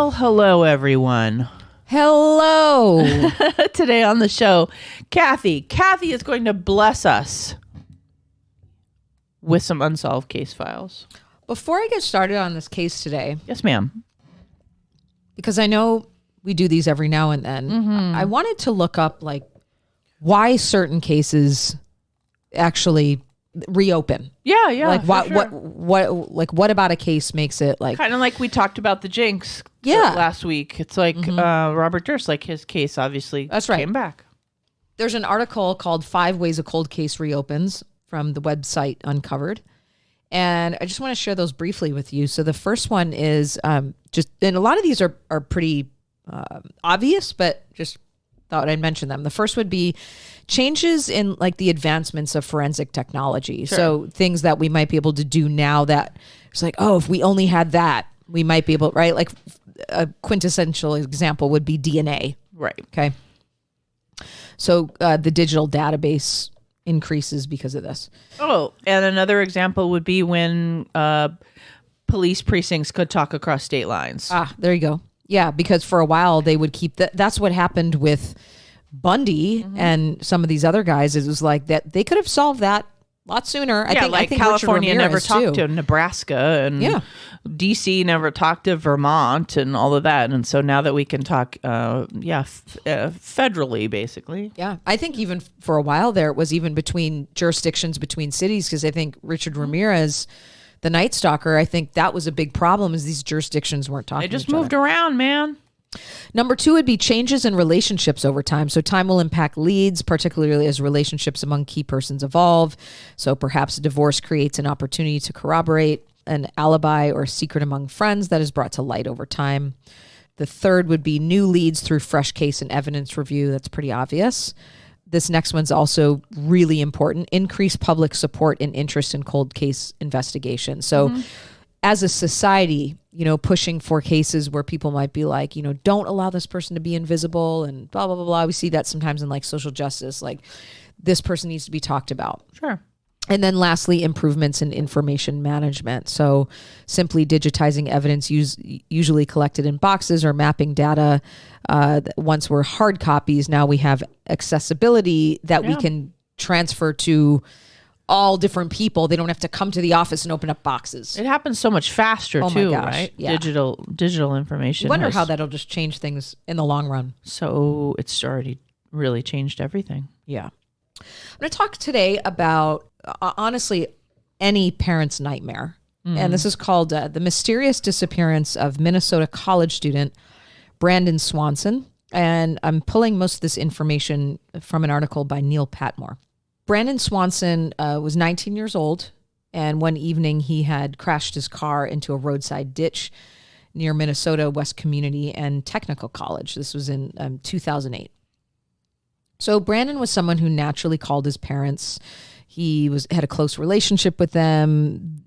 Well, hello, everyone. Hello. Today on the show, Kathy. Kathy is going to bless us with some unsolved case files. Before I get started on this case today, Yes, ma'am. because I know we do these every now and then, I wanted to look up why certain cases actually reopen. Yeah. What about a case makes it Kind of like we talked about the Jinx Yeah. last week. It's like Robert Durst, his case obviously That's right. came back. There's an article called 5 Ways a Cold Case Reopens from the website Uncovered. And I just want to share those briefly with you. So the first one is and a lot of these are pretty obvious, but just thought I'd mention them. The first would be changes in the advancements of forensic technology. Sure. So things that we might be able to do now that it's if we only had that, we might be able, right? Like a quintessential example would be DNA. Right. Okay. So the digital database increases because of this. Oh, and another example would be when police precincts could talk across state lines. There you go. Yeah, because for a while they would keep that. That's what happened with Bundy and some of these other guys. It was like that they could have solved that a lot sooner. I think California never talked to Nebraska, and DC never talked to Vermont and all of that. And so now that we can talk, federally, basically. Yeah, I think even for a while there, it was even between jurisdictions, between cities, because I think Richard Ramirez, the Night Stalker, I think that was a big problem, is these jurisdictions weren't talking They just to each moved other. around, man. Number 2 would be changes in relationships over time. So time will impact leads, particularly as relationships among key persons evolve. So perhaps a divorce creates an opportunity to corroborate an alibi or a secret among friends that is brought to light over time. The third would be new leads through fresh case and evidence review. That's pretty obvious. This next one's also really important. Increase public support and interest in cold case investigation. So as a society, pushing for cases where people might be like, don't allow this person to be invisible and blah, blah, blah, blah. We see that sometimes in social justice, this person needs to be talked about. Sure. And then lastly, improvements in information management. So simply digitizing evidence usually collected in boxes or mapping data. Once we're hard copies, now we have accessibility that we can transfer to all different people. They don't have to come to the office and open up boxes. It happens so much faster too, right? Yeah. Digital information. I wonder how that'll just change things in the long run. So it's already really changed everything. Yeah. I'm going to talk today about, honestly, any parent's nightmare. And this is called The Mysterious Disappearance of Minnesota college student Brandon Swanson. And I'm pulling most of this information from an article by Neil Patmore. Brandon Swanson was 19 years old, and one evening he had crashed his car into a roadside ditch near Minnesota West Community and Technical College. This was in 2008. So Brandon was someone who naturally called his parents. He had a close relationship with them.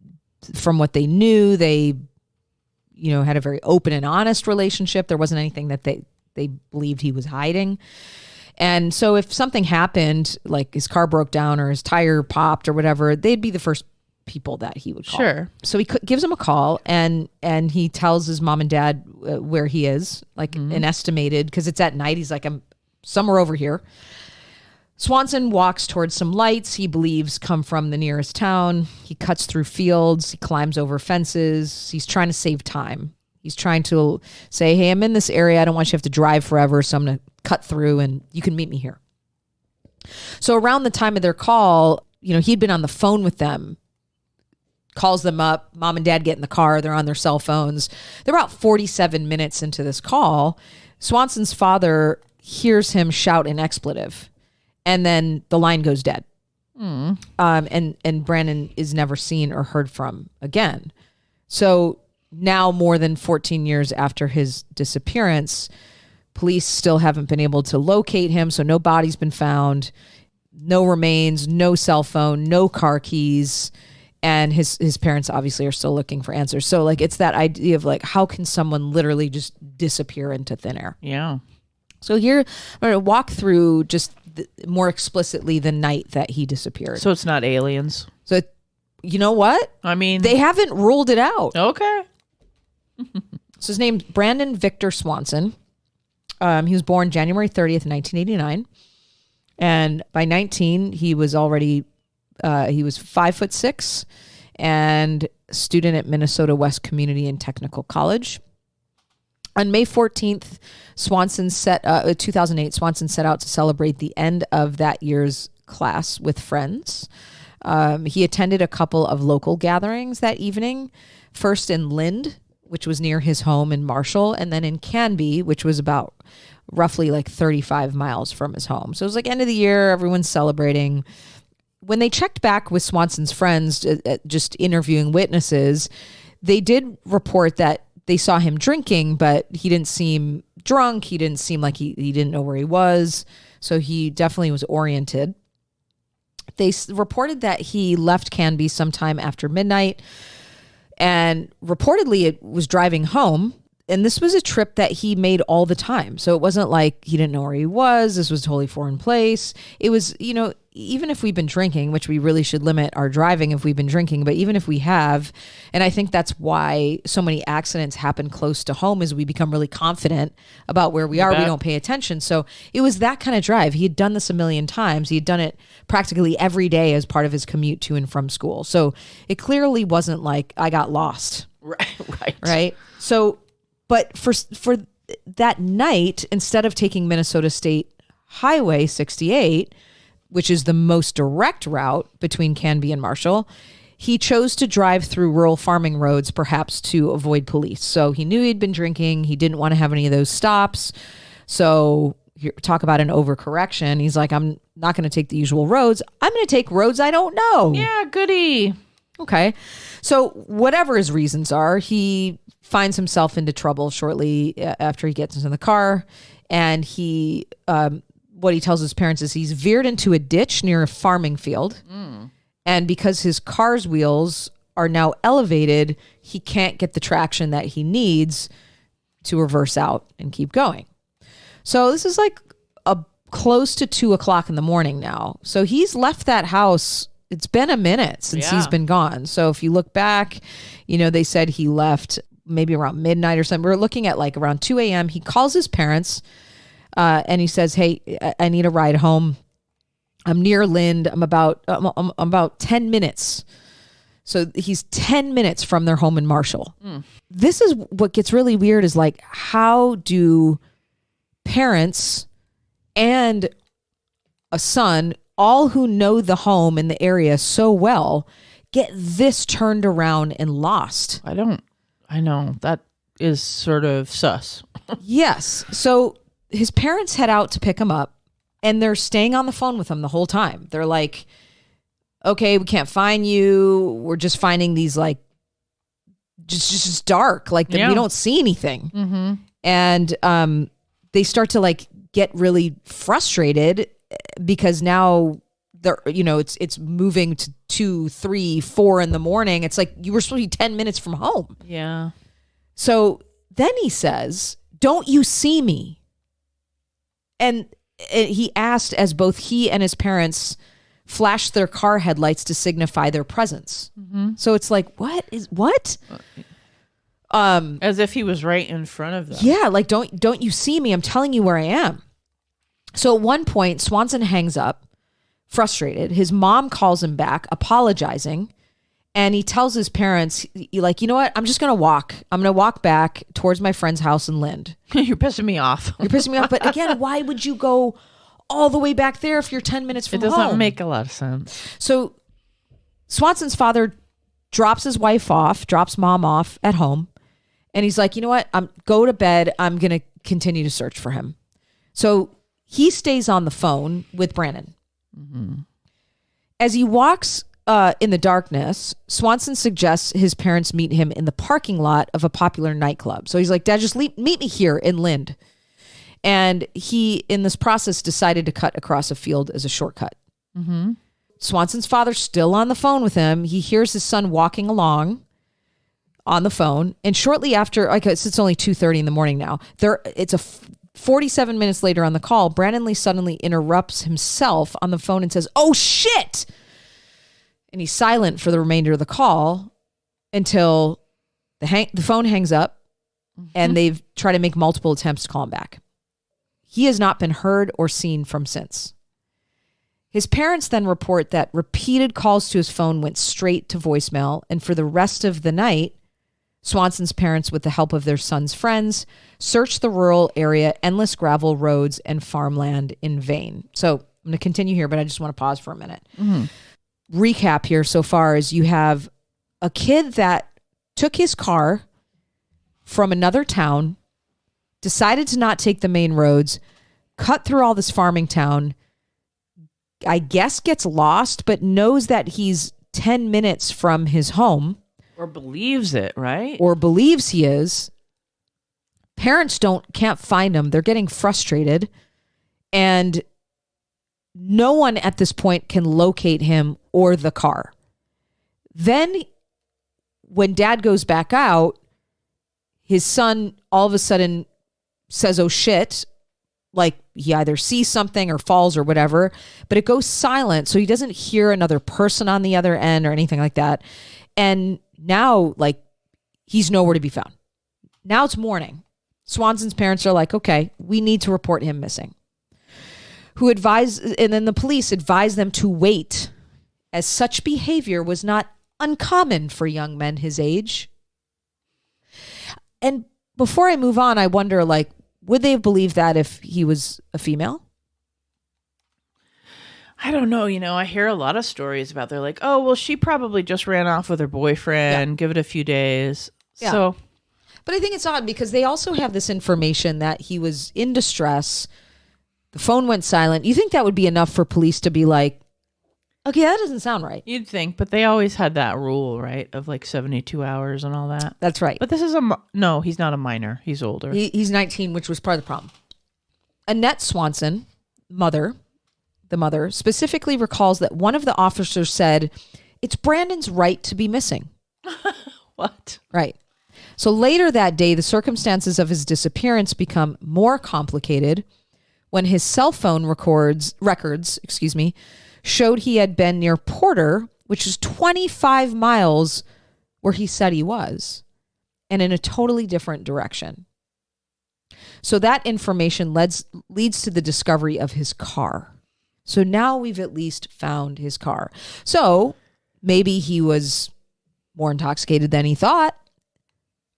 From what they knew, they, had a very open and honest relationship. There wasn't anything that they believed he was hiding. And so if something happened, like his car broke down or his tire popped or whatever, they'd be the first people that he would call. Sure. So he gives them a call and he tells his mom and dad where he is, an estimated, because it's at night. He's like, I'm somewhere over here. Swanson walks towards some lights he believes come from the nearest town. He cuts through fields. He climbs over fences. He's trying to save time. He's trying to say, hey, I'm in this area. I don't want you to have to drive forever, so I'm going to cut through and you can meet me here. So around the time of their call, he'd been on the phone with them, calls them up. Mom and dad get in the car. They're on their cell phones. They're about 47 minutes into this call. Swanson's father hears him shout an expletive, and then the line goes dead. And Brandon is never seen or heard from again. So now, more than 14 years after his disappearance, police still haven't been able to locate him. So no body's been found, no remains, no cell phone, no car keys. And his parents obviously are still looking for answers. So it's that idea of how can someone literally just disappear into thin air? Yeah. So here, I'm going to walk through just more explicitly the night that he disappeared. So it's not aliens. So you know what? I mean, they haven't ruled it out. Okay. So his name's Brandon Victor Swanson. He was born January 30th, 1989. And by 19, he was already, he was 5'6" and student at Minnesota West Community and Technical College. On May 14th, 2008, Swanson set out to celebrate the end of that year's class with friends. He attended a couple of local gatherings that evening, first in Lynd, which was near his home in Marshall, and then in Canby, which was about roughly like 35 miles from his home. So it was like end of the year, everyone's celebrating. When they checked back with Swanson's friends, just interviewing witnesses, they did report that they saw him drinking, but he didn't seem drunk. He didn't seem like he didn't know where he was. So he definitely was oriented. They reported that he left Canby sometime after midnight and reportedly it was driving home. And this was a trip that he made all the time. So it wasn't like he didn't know where he was. This was a totally foreign place. It was, even if we've been drinking, which we really should limit our driving if we've been drinking, but even if we have, and I think that's why so many accidents happen close to home is we become really confident about where we are. We don't pay attention. So it was that kind of drive. He had done this a million times. He had done it practically every day as part of his commute to and from school. So it clearly wasn't like I got lost. Right. So, but for that night, instead of taking Minnesota State Highway 68, which is the most direct route between Canby and Marshall, he chose to drive through rural farming roads, perhaps to avoid police. So he knew he'd been drinking. He didn't want to have any of those stops. So talk about an overcorrection. He's like, I'm not going to take the usual roads. I'm going to take roads I don't know. Yeah, goody. Okay. So whatever his reasons are, he finds himself into trouble shortly after he gets into the car. And he, what he tells his parents is he's veered into a ditch near a farming field. And because his car's wheels are now elevated, he can't get the traction that he needs to reverse out and keep going. So this is like close to 2:00 in the morning now. So he's left that house. It's been a minute since he's been gone. So if you look back, they said he left maybe around midnight or something. We're looking at like around 2 a.m. He calls his parents and he says, hey, I need a ride home. I'm near Lynd. I'm about 10 minutes. So he's 10 minutes from their home in Marshall. This is what gets really weird is like, how do parents and a son, all who know the home and the area so well, get this turned around and lost? I know. That is sort of sus. Yes. So his parents head out to pick him up and they're staying on the phone with him the whole time. They're like, okay, we can't find you. We're just finding these like, just dark. Like we don't see anything. And they start to like get really frustrated because now they're, it's moving to 2, 3, 4 in the morning. It's like you were supposed to be 10 minutes from home. Yeah. So then he says, don't you see me? And he asked as both he and his parents flashed their car headlights to signify their presence. So it's like, what? As if he was right in front of them. Yeah. Like, don't you see me? I'm telling you where I am. So at one point, Swanson hangs up, frustrated. His mom calls him back, apologizing. And he tells his parents, like, you know what? I'm just going to walk. I'm going to walk back towards my friend's house in Lynd. You're pissing me off. But again, why would you go all the way back there if you're 10 minutes from home? It doesn't make a lot of sense. So Swanson's father drops his wife off, drops mom off at home. And he's like, you know what? Go to bed. I'm going to continue to search for him. So he stays on the phone with Brandon. As he walks in the darkness, Swanson suggests his parents meet him in the parking lot of a popular nightclub. So he's like, Dad, just meet me here in Lynd. And he, in this process, decided to cut across a field as a shortcut. Swanson's father's still on the phone with him. He hears his son walking along on the phone. And shortly after, it's only 2:30 in the morning now. It's 47 minutes later on the call, Brandon Lee suddenly interrupts himself on the phone and says, oh, shit. And he's silent for the remainder of the call until the phone hangs up and they've tried to make multiple attempts to call him back. He has not been heard or seen from since. His parents then report that repeated calls to his phone went straight to voicemail, and for the rest of the night, Swanson's parents, with the help of their son's friends, searched the rural area, endless gravel roads, and farmland in vain. So I'm going to continue here, but I just want to pause for a minute. Recap here so far is you have a kid that took his car from another town, decided to not take the main roads, cut through all this farming town, I guess gets lost, but knows that he's 10 minutes from his home. Or believes it, right? Or believes he is. Parents can't find him. They're getting frustrated. And no one at this point can locate him or the car. Then when dad goes back out, his son all of a sudden says, oh shit, like he either sees something or falls or whatever, but it goes silent. So he doesn't hear another person on the other end or anything like that. And now, like, he's nowhere to be found. Now it's morning. Swanson's parents are like, okay, we need to report him missing. And then the police advised them to wait, as such behavior was not uncommon for young men his age. And before I move on, I wonder, like, would they have believed that if he was a female? I don't know. I hear a lot of stories about they're like, oh, well, she probably just ran off with her boyfriend. Yeah. Give it a few days. Yeah. So, but I think it's odd because they also have this information that he was in distress. The phone went silent. You think that would be enough for police to be like, okay, that doesn't sound right. You'd think, but they always had that rule, right? Of like 72 hours and all that. That's right. But this is no, he's not a minor. He's older. He's 19, which was part of the problem. Annette Swanson, the mother, specifically recalls that one of the officers said, it's Brandon's right to be missing. What? Right. So later that day, the circumstances of his disappearance become more complicated when his cell phone records showed he had been near Porter, which is 25 miles where he said he was, and in a totally different direction. So that information leads to the discovery of his car. So now we've at least found his car. So maybe he was more intoxicated than he thought,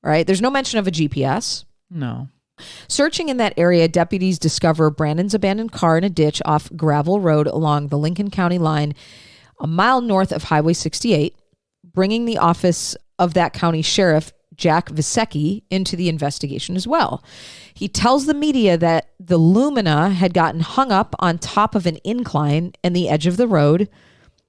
right? There's no mention of a GPS. No. Searching in that area, deputies discover Brandon's abandoned car in a ditch off gravel road along the Lincoln County line, a mile north of Highway 68, bringing the office of that county sheriff, Jack Visecki, into the investigation as well. He tells the media that the Lumina had gotten hung up on top of an incline and the edge of the road,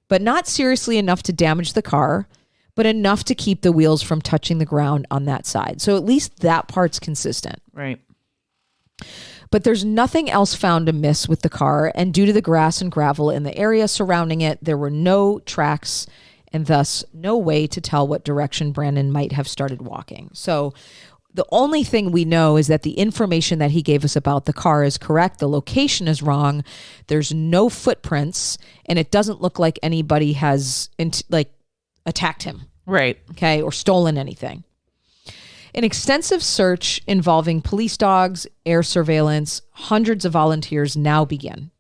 but not seriously enough to damage the car, but enough to keep the wheels from touching the ground on that side. So at least that part's consistent. Right. But there's nothing else found amiss with the car, and due to the grass and gravel in the area surrounding it, there were no tracks and thus no way to tell what direction Brandon might have started walking. So the only thing we know is that the information that he gave us about the car is correct. The location is wrong. There's no footprints, and it doesn't look like anybody has attacked him. Right. Okay. Or stolen anything. An extensive search involving police dogs, air surveillance, hundreds of volunteers now begin.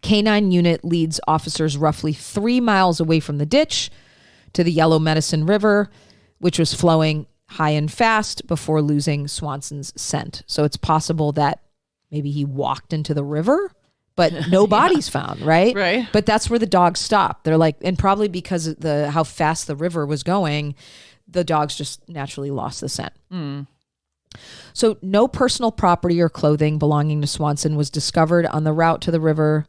K-9 unit leads officers roughly 3 miles away from the ditch to the Yellow Medicine River, which was flowing high and fast before losing Swanson's scent. So it's possible that maybe he walked into the river, but no bodies found, right? Right. But that's where the dogs stopped. They're like, and probably because of how fast the river was going, the dogs just naturally lost the scent. So no personal property or clothing belonging to Swanson was discovered on the route to the river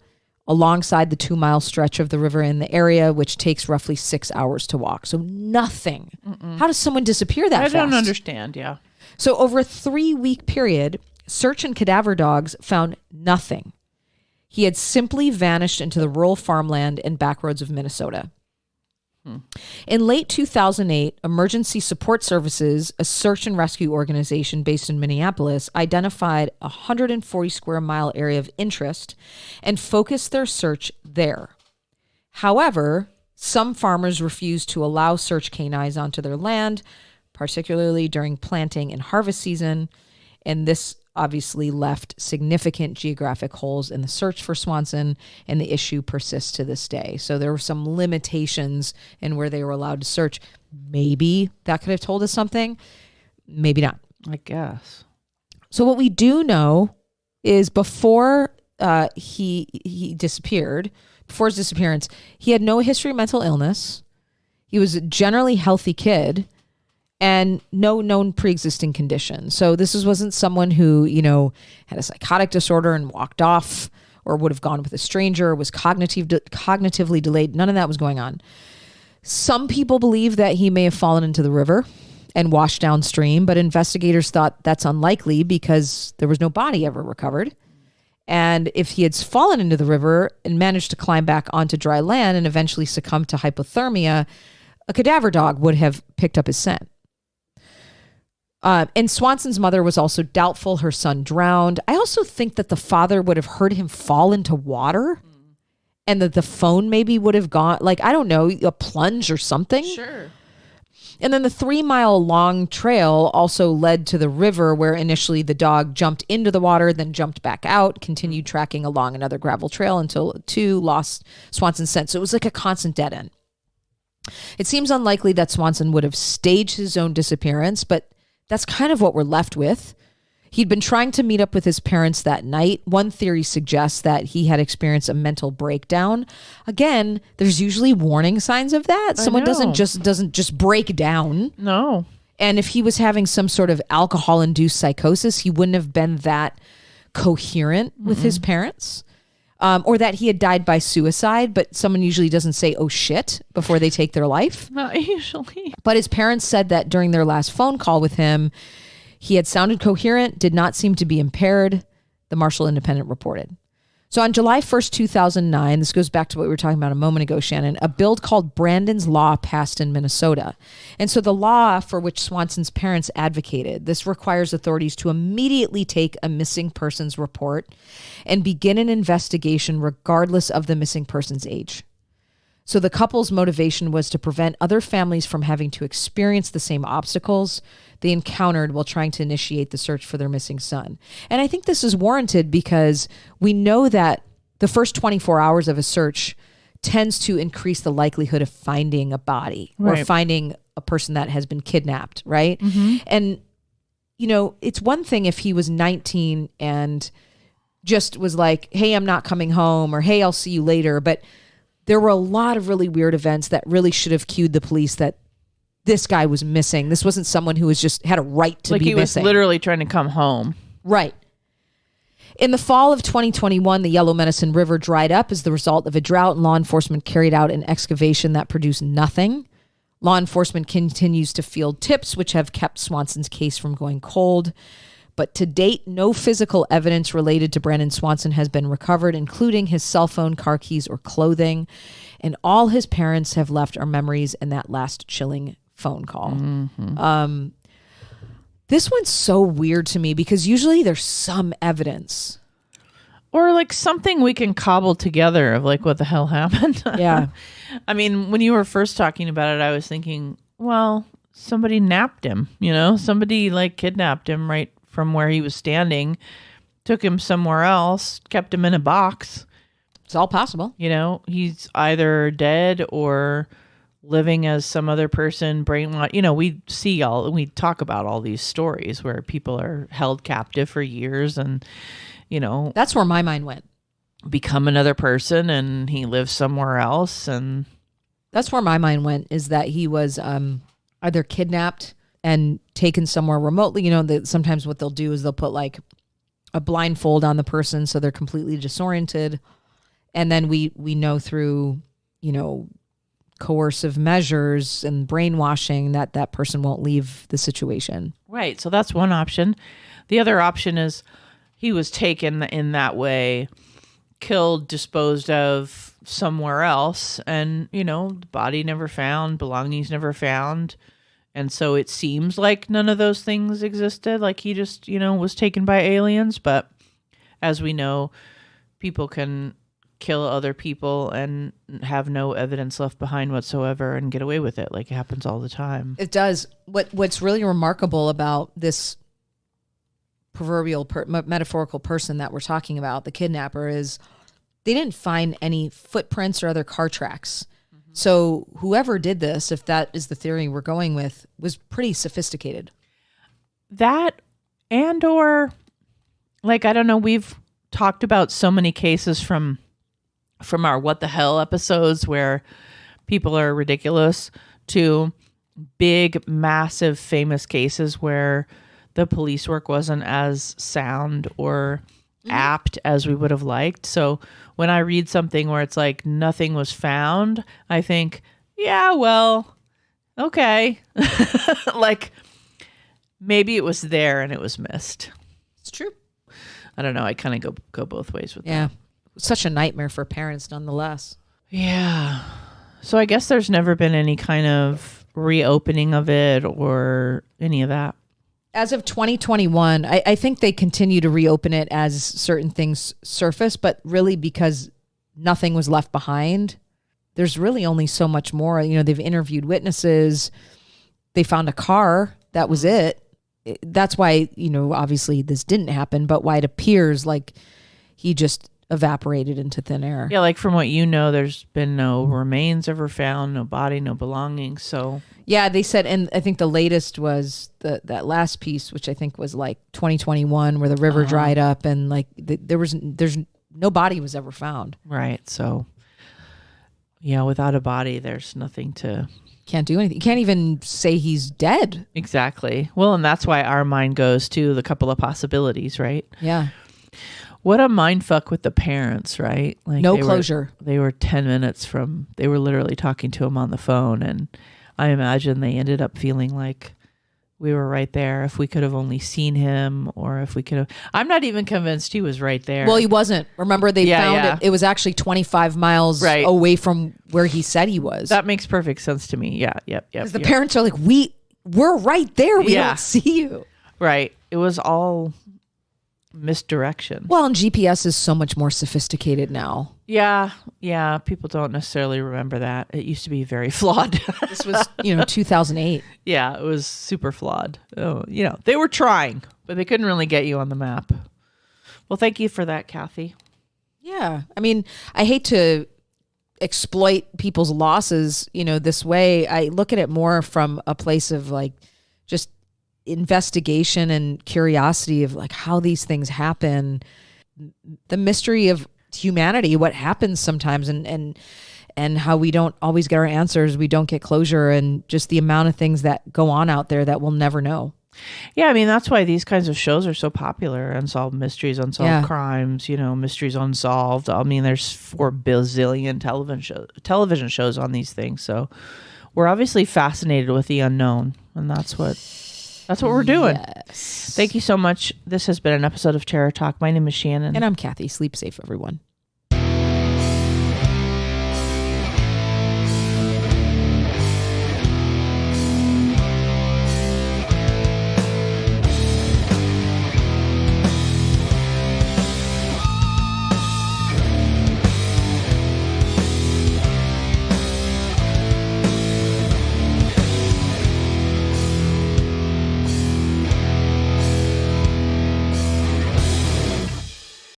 alongside the 2-mile stretch of the river in the area, which takes roughly 6 hours to walk. So nothing. How does someone disappear that fast? I don't understand, yeah. So over a 3-week period, search and cadaver dogs found nothing. He had simply vanished into the rural farmland and backroads of Minnesota. In late 2008, Emergency Support Services, a search and rescue organization based in Minneapolis, identified a 140 square mile area of interest and focused their search there. However, some farmers refused to allow search canines onto their land, particularly during planting and harvest season. And this obviously left significant geographic holes in the search for Swanson, and the issue persists to this day. So there were some limitations in where they were allowed to search. Maybe that could have told us something. Maybe not. I guess. So what we do know is before he disappeared, before his disappearance, he had no history of mental illness. He was a generally healthy kid and no known pre-existing condition. So wasn't someone who, had a psychotic disorder and walked off, or would have gone with a stranger, or was cognitively delayed. None of that was going on. Some people believe that he may have fallen into the river and washed downstream, but investigators thought that's unlikely because there was no body ever recovered. And if he had fallen into the river and managed to climb back onto dry land and eventually succumbed to hypothermia, a cadaver dog would have picked up his scent. And Swanson's mother was also doubtful her son drowned. I also think that the father would have heard him fall into water, and that the phone maybe would have gone, I don't know, a plunge or something. Sure. And then the 3-mile long trail also led to the river, where initially the dog jumped into the water, then jumped back out, continued tracking along another gravel trail until two lost Swanson's scent. So it was like a constant dead end. It seems unlikely that Swanson would have staged his own disappearance, but that's kind of what we're left with. He'd been trying to meet up with his parents that night. One theory suggests that he had experienced a mental breakdown. Again, there's usually warning signs of that. Someone doesn't just break down. No. And if he was having some sort of alcohol-induced psychosis, he wouldn't have been that coherent with his parents. Or that he had died by suicide, but someone usually doesn't say, oh shit, before they take their life. Not usually. But his parents said that during their last phone call with him, he had sounded coherent, did not seem to be impaired, the Marshall Independent reported. So on July 1st, 2009, this goes back to what we were talking about a moment ago, Shannon, a bill called Brandon's Law passed in Minnesota. And so the law for which Swanson's parents advocated, this requires authorities to immediately take a missing persons report and begin an investigation regardless of the missing person's age. So the couple's motivation was to prevent other families from having to experience the same obstacles they encountered while trying to initiate the search for their missing son. And I think this is warranted because we know that the first 24 hours of a search tends to increase the likelihood of finding a body or finding a person that has been kidnapped, right? Mm-hmm. And, it's one thing if he was 19 and just was like, hey, I'm not coming home, or hey, I'll see you later. But there were a lot of really weird events that really should have cued the police that this guy was missing. This wasn't someone who had a right to be missing. Like he was literally trying to come home. Right. In the fall of 2021, the Yellow Medicine River dried up as the result of a drought, and law enforcement carried out an excavation that produced nothing. Law enforcement continues to field tips, which have kept Swanson's case from going cold. But to date, no physical evidence related to Brandon Swanson has been recovered, including his cell phone, car keys, or clothing. And all his parents have left are memories and that last chilling phone call. Mm-hmm. This one's so weird to me because usually there's some evidence. Or something we can cobble together of what the hell happened. Yeah. I mean, when you were first talking about it, I was thinking, well, somebody napped him, somebody kidnapped him right from where he was standing, took him somewhere else, kept him in a box. It's all possible. He's either dead or living as some other person, brainwashed. We talk about all these stories where people are held captive for years and, that's where my mind went. Become another person and he lives somewhere else. And that's where my mind went, is that he was either kidnapped and taken somewhere remotely. Sometimes what they'll do is they'll put a blindfold on the person so they're completely disoriented. And then we know through, coercive measures and brainwashing that person won't leave the situation. Right. So that's one option. The other option is he was taken in that way, killed, disposed of somewhere else, and, the body never found, belongings never found. And so it seems like none of those things existed. He just, was taken by aliens. But as we know, people can kill other people and have no evidence left behind whatsoever and get away with it. Like, it happens all the time. It does. What's really remarkable about this proverbial metaphorical person that we're talking about, the kidnapper, is they didn't find any footprints or other car tracks. Mm-hmm. So whoever did this, if that is the theory we're going with, was pretty sophisticated. That, and or like, I don't know, we've talked about so many cases from our What the Hell episodes where people are ridiculous to big, massive, famous cases where the police work wasn't as sound or apt as we would have liked. So when I read something where it's like nothing was found, I think, yeah, well, okay. Like, maybe it was there and it was missed. It's true. I don't know. I kind of go both ways with that. Yeah. Such a nightmare for parents nonetheless. Yeah. So I guess there's never been any kind of reopening of it or any of that. As of 2021, I think they continue to reopen it as certain things surface, but really because nothing was left behind, there's really only so much more. You know, they've interviewed witnesses. They found a car. That was it. That's why, you know, obviously this didn't happen, but why it appears like he just evaporated into thin air. Yeah, like from what you know, there's been no remains ever found, no body, no belongings. So yeah, they said, and I think the latest was that last piece, which I think was like 2021, where the river dried up and like there's no body was ever found. Right. So yeah, without a body, there's nothing to. Can't do anything. You can't even say he's dead. Exactly. Well, and that's why our mind goes to the couple of possibilities, right? Yeah. What a mind fuck with the parents, right? Like no closure. They were 10 minutes from, they were literally talking to him on the phone. And I imagine they ended up feeling like we were right there. If we could have only seen him, or if we could have, I'm not even convinced he was right there. Well, he wasn't. Remember, they found it. It was actually 25 miles away from where he said he was. That makes perfect sense to me. Yeah. Yep. Because the parents are like, we're right there. We don't see you. Right. It was all misdirection. Well, and GPS is so much more sophisticated now. Yeah. People don't necessarily remember that. It used to be very flawed. This was, 2008. Yeah, it was super flawed. Oh, they were trying, but they couldn't really get you on the map. Well, thank you for that, Kathy. Yeah. I mean, I hate to exploit people's losses, this way. I look at it more from a place of like just investigation and curiosity of like how these things happen, the mystery of humanity, what happens sometimes, and how we don't always get our answers, we don't get closure, and just the amount of things that go on out there that we'll never know. Yeah, I mean, that's why these kinds of shows are so popular. Unsolved mysteries, unsolved crimes, mysteries unsolved. I mean, there's 4 bazillion television shows on these things. So we're obviously fascinated with the unknown, and that's what we're doing. Yes. Thank you so much. This has been an episode of Terror Talk. My name is Shannon. And I'm Kathy. Sleep safe, everyone.